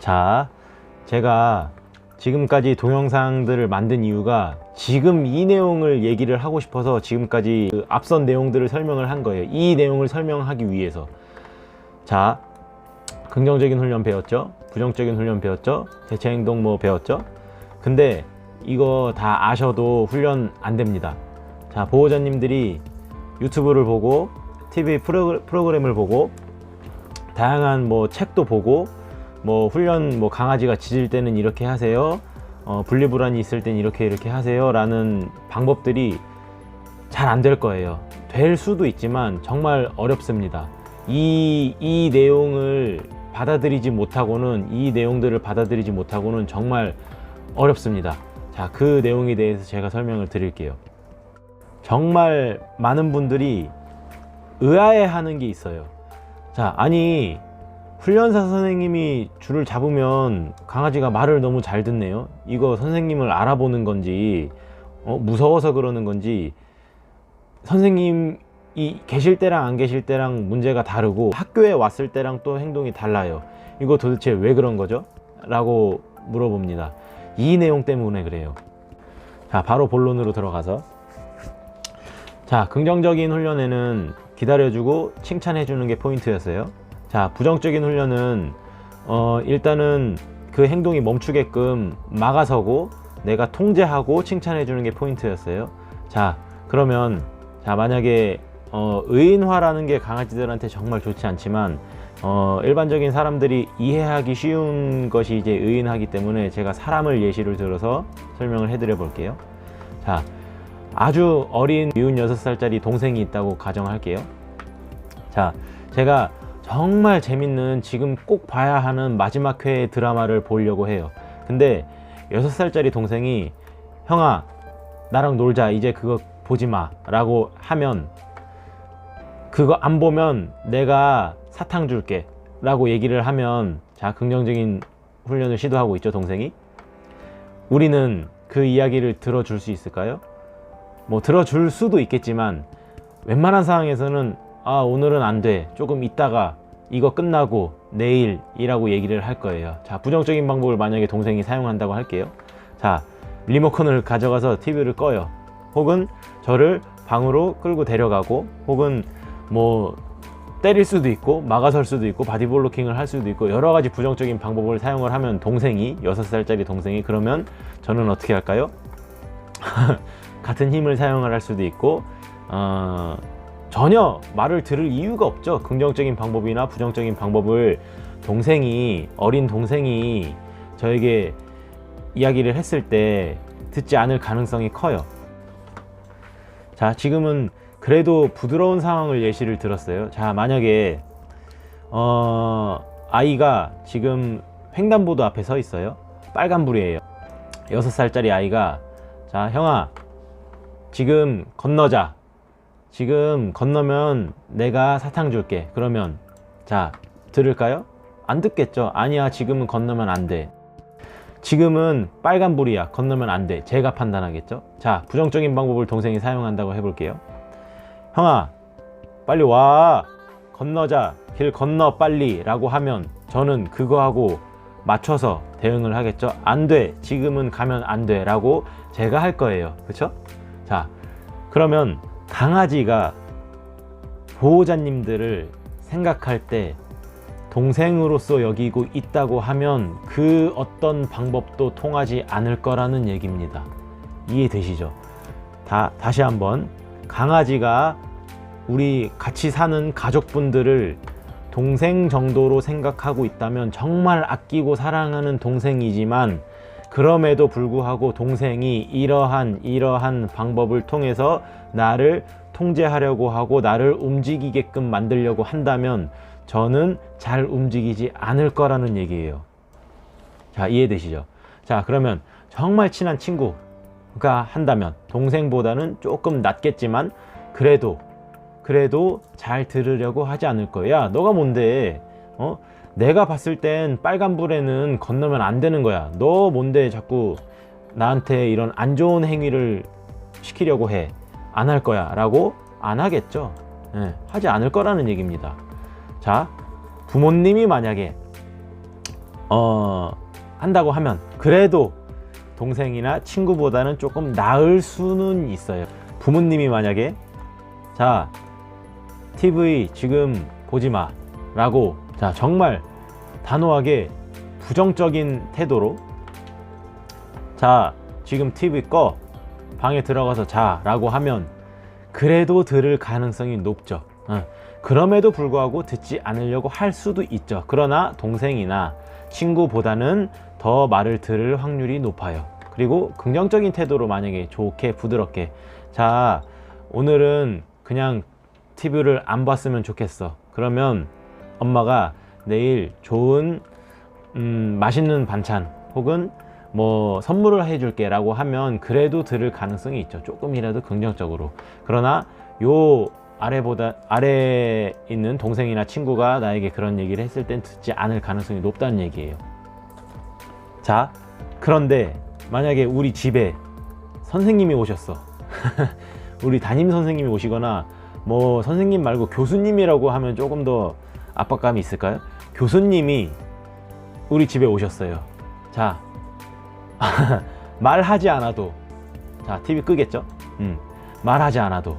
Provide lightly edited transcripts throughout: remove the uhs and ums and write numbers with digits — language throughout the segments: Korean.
자, 제가 지금까지 동영상들을 만든 이유가 지금 이 내용을 얘기를 하고 싶어서 지금까지 그 앞선 내용들을 설명을 한 거예요. 이 내용을 설명하기 위해서. 자, 긍정적인 훈련 배웠죠? 부정적인 훈련 배웠죠? 대체 행동 뭐 배웠죠? 근데 이거 다 아셔도 훈련 안 됩니다. 자, 보호자님들이 유튜브를 보고 TV 프로그램을 보고 다양한 뭐 책도 보고 뭐 훈련 뭐 강아지가 짖을 때는 이렇게 하세요, 분리불안이 있을 땐 이렇게 하세요 라는 방법들이 잘 안 될 거예요. 될 수도 있지만 정말 어렵습니다. 이 내용을 받아들이지 못하고는, 이 내용들을 받아들이지 못하고는 정말 어렵습니다. 자, 그 내용에 대해서 제가 설명을 드릴게요. 정말 많은 분들이 의아해 하는 게 있어요. 자, 아니 훈련사 선생님이 줄을 잡으면 강아지가 말을 너무 잘 듣네요. 이거 선생님을 알아보는 건지 무서워서 그러는 건지, 선생님이 계실 때랑 안 계실 때랑 문제가 다르고 학교에 왔을 때랑 또 행동이 달라요. 이거 도대체 왜 그런 거죠? 라고 물어봅니다. 이 내용 때문에 그래요. 자, 바로 본론으로 들어가서, 자, 긍정적인 훈련에는 기다려주고 칭찬해주는 게 포인트였어요. 자, 부정적인 훈련은 일단은 그 행동이 멈추게끔 막아서고 내가 통제하고 칭찬해주는 게 포인트였어요. 자, 그러면 자, 만약에 의인화라는 게 강아지들한테 정말 좋지 않지만 일반적인 사람들이 이해하기 쉬운 것이 이제 의인화이기 때문에 제가 사람을 예시를 들어서 설명을 해드려 볼게요. 자, 아주 어린 미운 6살짜리 동생이 있다고 가정할게요. 자, 제가 정말 재밌는, 지금 꼭 봐야 하는 마지막 회의 드라마를 보려고 해요. 근데 6살짜리 동생이 형아 나랑 놀자, 이제 그거 보지 마 라고 하면, 그거 안 보면 내가 사탕 줄게 라고 얘기를 하면, 자, 긍정적인 훈련을 시도하고 있죠, 동생이. 우리는 그 이야기를 들어줄 수 있을까요? 뭐 들어줄 수도 있겠지만 웬만한 상황에서는 아, 오늘은 안 돼, 조금 있다가 이거 끝나고 내일이라고 얘기를 할 거예요. 자, 부정적인 방법을 만약에 동생이 사용한다고 할게요. 자, 리모컨을 가져가서 TV를 꺼요. 혹은 저를 방으로 끌고 데려가고, 혹은 뭐 때릴 수도 있고 막아설 수도 있고 바디블로킹을 할 수도 있고 여러 가지 부정적인 방법을 사용을 하면, 동생이 6살짜리 동생이, 그러면 저는 어떻게 할까요? 같은 힘을 사용을 할 수도 있고 전혀 말을 들을 이유가 없죠. 긍정적인 방법이나 부정적인 방법을 동생이, 어린 동생이 저에게 이야기를 했을 때 듣지 않을 가능성이 커요. 자, 지금은 그래도 부드러운 상황을 예시를 들었어요. 자, 만약에 아이가 지금 횡단보도 앞에 서 있어요. 빨간불이에요. 6살짜리 아이가, 자, 형아 지금 건너자, 지금 건너면 내가 사탕 줄게. 그러면 자, 들을까요? 안 듣겠죠. 아니야, 지금은 건너면 안 돼, 지금은 빨간불이야, 건너면 안 돼, 제가 판단하겠죠. 자, 부정적인 방법을 동생이 사용한다고 해볼게요. 형아 빨리 와, 건너자, 길 건너 빨리 라고 하면 저는 그거하고 맞춰서 대응을 하겠죠. 안 돼, 지금은 가면 안 돼 라고 제가 할 거예요. 그쵸? 자, 그러면 강아지가 보호자님들을 생각할 때 동생으로서 여기고 있다고 하면 그 어떤 방법도 통하지 않을 거라는 얘기입니다. 이해되시죠? 다시 한번, 강아지가 우리 같이 사는 가족분들을 동생 정도로 생각하고 있다면 정말 아끼고 사랑하는 동생이지만, 그럼에도 불구하고 동생이 이러한 방법을 통해서 나를 통제하려고 하고 나를 움직이게끔 만들려고 한다면 저는 잘 움직이지 않을 거라는 얘기예요. 자, 이해되시죠? 자, 그러면 정말 친한 친구가 한다면, 동생보다는 조금 낫겠지만 그래도 잘 들으려고 하지 않을 거야. 야, 너가 뭔데? 내가 봤을 땐 빨간불에는 건너면 안 되는 거야. 너 뭔데 자꾸 나한테 이런 안 좋은 행위를 시키려고 해. 안 할 거야 라고 안 하겠죠. 하지 않을 거라는 얘기입니다. 자, 부모님이 만약에 한다고 하면 그래도 동생이나 친구보다는 조금 나을 수는 있어요. 부모님이 만약에 자 TV 지금 보지 마 라고 자 정말 단호하게 부정적인 태도로 자 지금 TV 꺼 방에 들어가서 자 라고 하면 그래도 들을 가능성이 높죠. 그럼에도 불구하고 듣지 않으려고 할 수도 있죠. 그러나 동생이나 친구보다는 더 말을 들을 확률이 높아요. 그리고 긍정적인 태도로 만약에 좋게 부드럽게 자 오늘은 그냥 TV를 안 봤으면 좋겠어. 그러면 엄마가 내일 좋은 맛있는 반찬 혹은 뭐 선물을 해줄게 라고 하면 그래도 들을 가능성이 있죠. 조금이라도 긍정적으로. 그러나 요 아래에 있는 동생이나 친구가 나에게 그런 얘기를 했을 땐 듣지 않을 가능성이 높다는 얘기예요. 자 그런데 만약에 우리 집에 선생님이 오셨어. 우리 담임 선생님이 오시거나 뭐 선생님 말고 교수님이라고 하면 조금 더 압박감이 있을까요? 교수님이 우리 집에 오셨어요. 자 말하지 않아도 자 TV 끄겠죠? 말하지 않아도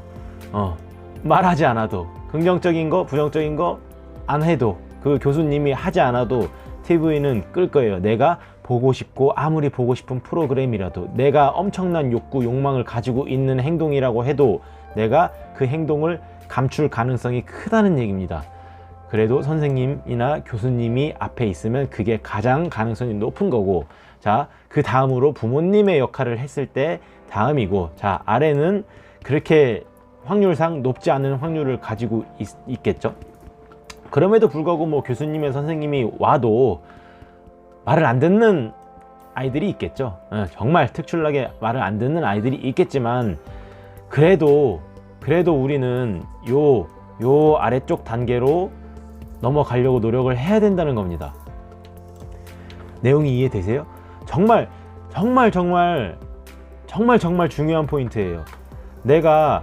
말하지 않아도 긍정적인 거 부정적인 거 안 해도 그 교수님이 하지 않아도 TV는 끌 거예요. 내가 보고 싶고 아무리 보고 싶은 프로그램이라도 내가 엄청난 욕구 욕망을 가지고 있는 행동이라고 해도 내가 그 행동을 감출 가능성이 크다는 얘기입니다. 그래도 선생님이나 교수님이 앞에 있으면 그게 가장 가능성이 높은 거고 자 그 다음으로 부모님의 역할을 했을 때 다음이고 자 아래는 그렇게 확률상 높지 않은 확률을 가지고 있겠죠. 그럼에도 불구하고 뭐 교수님의 선생님이 와도 말을 안 듣는 아이들이 있겠죠. 정말 특출나게 말을 안 듣는 아이들이 있겠지만 그래도 우리는 요 아래쪽 단계로 넘어가려고 노력을 해야 된다는 겁니다. 내용이 이해되세요? 정말 중요한 포인트예요. 내가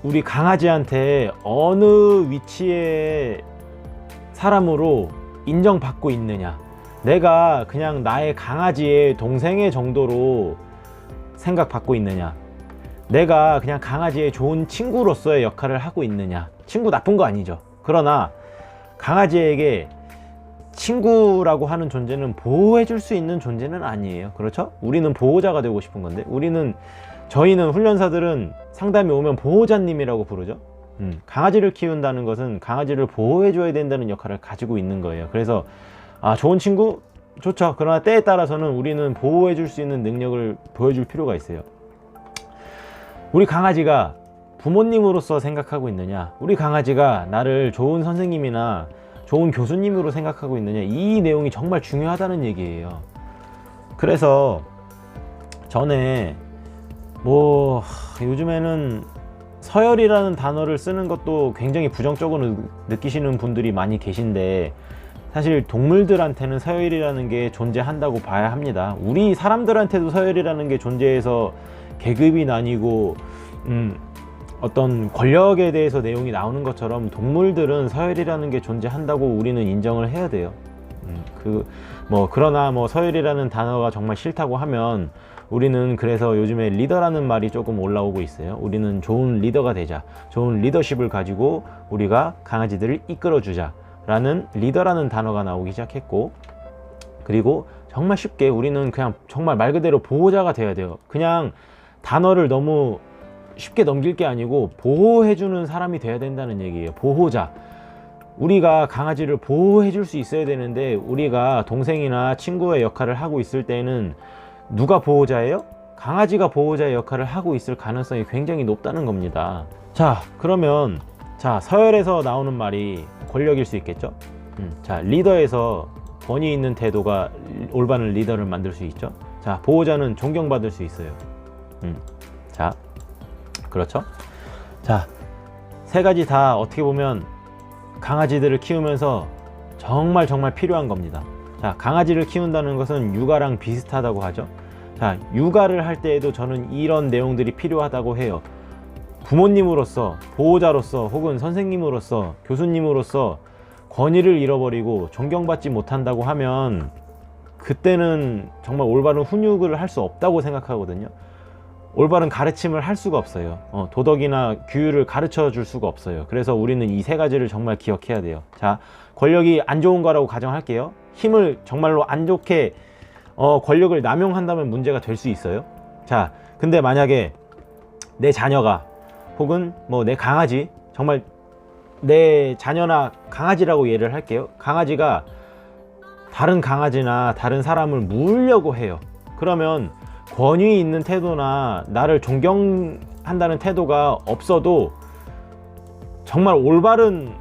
우리 강아지한테 어느 위치의 사람으로 인정받고 있느냐, 내가 그냥 나의 강아지의 동생의 정도로 생각받고 있느냐, 내가 그냥 강아지의 좋은 친구로서의 역할을 하고 있느냐. 친구 나쁜 거 아니죠. 그러나 강아지에게 친구라고 하는 존재는 보호해 줄 수 있는 존재는 아니에요. 그렇죠? 우리는 보호자가 되고 싶은 건데 저희는 훈련사들은 상담이 오면 보호자님이라고 부르죠. 강아지를 키운다는 것은 강아지를 보호해 줘야 된다는 역할을 가지고 있는 거예요. 그래서 좋은 친구 좋죠. 그러나 때에 따라서는 우리는 보호해 줄 수 있는 능력을 보여줄 필요가 있어요. 우리 강아지가 부모님으로서 생각하고 있느냐, 우리 강아지가 나를 좋은 선생님이나 좋은 교수님으로 생각하고 있느냐, 이 내용이 정말 중요하다는 얘기예요. 그래서 전에 요즘에는 서열이라는 단어를 쓰는 것도 굉장히 부정적으로 느끼시는 분들이 많이 계신데 사실 동물들한테는 서열이라는 게 존재한다고 봐야 합니다. 우리 사람들한테도 서열이라는 게 존재해서 계급이 나뉘고 어떤 권력에 대해서 내용이 나오는 것처럼 동물들은 서열이라는 게 존재한다고 우리는 인정을 해야 돼요. 그러나 서열이라는 단어가 정말 싫다고 하면 우리는 그래서 요즘에 리더라는 말이 조금 올라오고 있어요. 우리는 좋은 리더가 되자, 좋은 리더십을 가지고 우리가 강아지들을 이끌어 주자 라는 리더라는 단어가 나오기 시작했고, 그리고 정말 쉽게 우리는 그냥 정말 말 그대로 보호자가 돼야 돼요. 그냥 단어를 너무 쉽게 넘길 게 아니고 보호해주는 사람이 돼야 된다는 얘기예요. 보호자. 우리가 강아지를 보호해 줄 수 있어야 되는데 우리가 동생이나 친구의 역할을 하고 있을 때는 누가 보호자예요? 강아지가 보호자의 역할을 하고 있을 가능성이 굉장히 높다는 겁니다. 자, 그러면 서열에서 나오는 말이 권력일 수 있겠죠? 리더에서 권위 있는 태도가 올바른 리더를 만들 수 있죠. 자, 보호자는 존경받을 수 있어요. 자, 그렇죠? 자, 세 가지 다 어떻게 보면 강아지들을 키우면서 정말 필요한 겁니다. 자, 강아지를 키운다는 것은 육아랑 비슷하다고 하죠. 자, 육아를 할 때에도 저는 이런 내용들이 필요하다고 해요. 부모님으로서, 보호자로서, 혹은 선생님으로서, 교수님으로서 권위를 잃어버리고 존경받지 못한다고 하면 그때는 정말 올바른 훈육을 할 수 없다고 생각하거든요. 올바른 가르침을 할 수가 없어요. 도덕이나 규율을 가르쳐 줄 수가 없어요. 그래서 우리는 이 세 가지를 정말 기억해야 돼요. 자, 권력이 안 좋은 거라고 가정할게요. 힘을 정말로 안 좋게 권력을 남용한다면 문제가 될 수 있어요. 자, 근데 만약에 내 자녀가 혹은 뭐 내 강아지, 정말 내 자녀나 강아지라고 예를 할게요. 강아지가 다른 강아지나 다른 사람을 물려고 해요. 그러면 권위 있는 태도나 나를 존경한다는 태도가 없어도 정말 올바르게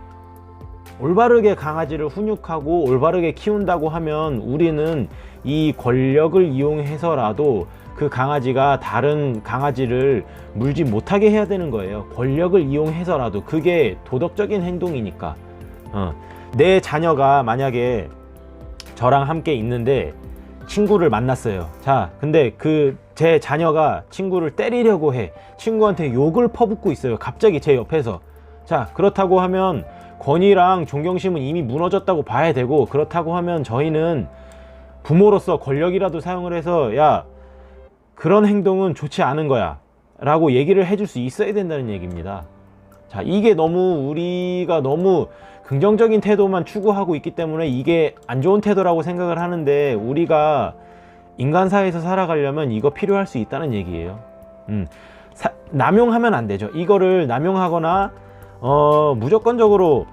강아지를 훈육하고 올바르게 키운다고 하면 우리는 이 권력을 이용해서라도 그 강아지가 다른 강아지를 물지 못하게 해야 되는 거예요. 권력을 이용해서라도. 그게 도덕적인 행동이니까. 내 자녀가 만약에 저랑 함께 있는데 친구를 만났어요. 자, 근데 제 자녀가 친구를 때리려고 해. 친구한테 욕을 퍼붓고 있어요. 갑자기 제 옆에서. 자, 그렇다고 하면 권위랑 존경심은 이미 무너졌다고 봐야 되고, 그렇다고 하면 저희는 부모로서 권력이라도 사용을 해서 야, 그런 행동은 좋지 않은 거야 라고 얘기를 해줄 수 있어야 된다는 얘기입니다. 자, 이게 우리가 너무 긍정적인 태도만 추구하고 있기 때문에 이게 안 좋은 태도라고 생각을 하는데, 우리가 인간사회에서 살아가려면 이거 필요할 수 있다는 얘기예요. 남용하면 안 되죠. 이거를 남용하거나 무조건적으로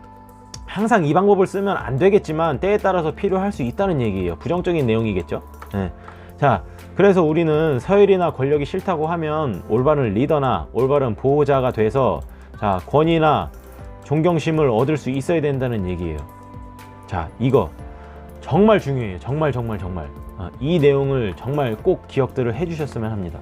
항상 이 방법을 쓰면 안 되겠지만 때에 따라서 필요할 수 있다는 얘기예요. 부정적인 내용이겠죠. 네. 자, 그래서 우리는 서열이나 권력이 싫다고 하면 올바른 리더나 올바른 보호자가 돼서 자, 권위나 존경심을 얻을 수 있어야 된다는 얘기예요. 자, 이거 정말 중요해요. 정말 이 내용을 정말 꼭 기억들을 해주셨으면 합니다.